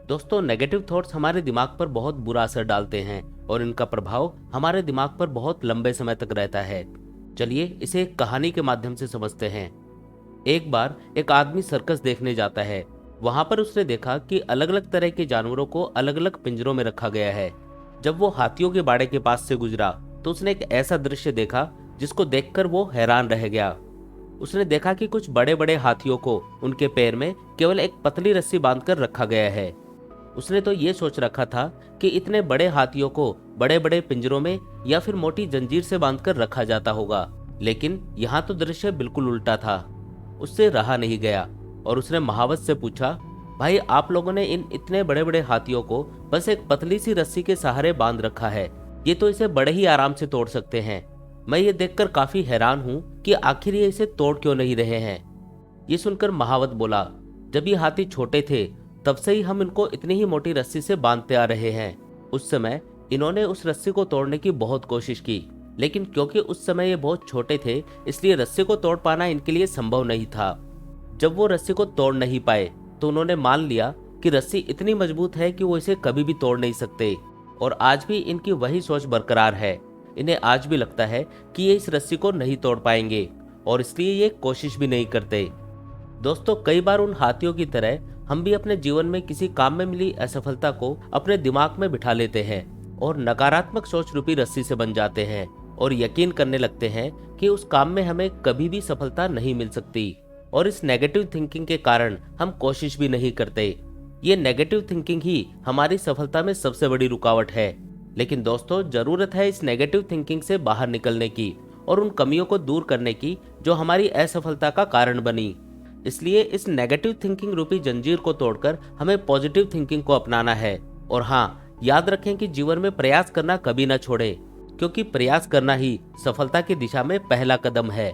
दोस्तों, negative thoughts हमारे दिमाग पर बहुत बुरा असर डालते हैं और इनका प्रभाव हमारे दिमाग पर बहुत लंबे समय तक रहता है। चलिए इसे एक कहानी के माध्यम से समझते हैं। एक बार एक आदमी सर्कस देखने जाता है। वहां पर उसने देखा कि अलग अलग तरह के जानवरों को अलग अलग पिंजरों में रखा गया है। जब वो हाथियों के बाड़े के पास से गुजरा तो उसने एक ऐसा दृश्य देखा जिसको देखकर वो हैरान रह गया। उसने देखा कि कुछ बड़े बड़े हाथियों को उनके पैर में केवल एक पतली रस्सी बांधकर रखा गया है। उसने तो ये सोच रखा था कि इतने बड़े हाथियों को बड़े बड़े पिंजरों में या फिर मोटी जंजीर से बांधकर रखा जाता होगा, लेकिन यहाँ तो दृश्य बिल्कुल उल्टा था। उससे रहा नहीं गया और उसने महावत से पूछा, भाई आप लोगों ने इन इतने बड़े बड़े हाथियों को बस एक पतली सी रस्सी के सहारे बांध रखा है, ये तो इसे बड़े ही आराम से तोड़ सकते हैं। मैं ये देखकर काफी हैरान हूँ कि आखिर ये इसे तोड़ क्यों नहीं रहे हैं। ये सुनकर महावत बोला, जब ये हाथी छोटे थे तब से ही हम इनको इतनी ही मोटी रस्सी से बांधते आ रहे हैं। उस समय इन्होंने उस रस्सी को तोड़ने की बहुत कोशिश की, लेकिन क्योंकि उस समय ये बहुत छोटे थे इसलिए रस्सी को तोड़ पाना इनके लिए संभव नहीं था। जब वो रस्सी को तोड़ नहीं पाए तो उन्होंने मान लिया कि रस्सी इतनी मजबूत है कि वो इसे कभी भी तोड़ नहीं सकते, और आज भी इनकी वही सोच बरकरार है। इन्हें आज भी लगता है कि ये इस रस्सी को नहीं तोड़ पाएंगे और इसलिए ये कोशिश भी नहीं करते। दोस्तों, कई बार उन हाथियों की तरह हम भी अपने जीवन में किसी काम में मिली असफलता को अपने दिमाग में बिठा लेते हैं और नकारात्मक सोच रूपी रस्सी से बन जाते हैं और यकीन करने लगते हैं कि उस काम में हमें कभी भी सफलता नहीं मिल सकती, और इस नेगेटिव थिंकिंग के कारण हम कोशिश भी नहीं करते। ये नेगेटिव थिंकिंग ही हमारी सफलता में सबसे बड़ी रुकावट है। लेकिन दोस्तों, जरूरत है इस नेगेटिव थिंकिंग से बाहर निकलने की और उन कमियों को दूर करने की जो हमारी असफलता का कारण बनी। इसलिए इस नेगेटिव थिंकिंग रूपी जंजीर को तोड़कर हमें पॉजिटिव थिंकिंग को अपनाना है। और हाँ, याद रखें कि जीवन में प्रयास करना कभी ना छोड़ें, क्योंकि प्रयास करना ही सफलता की दिशा में पहला कदम है।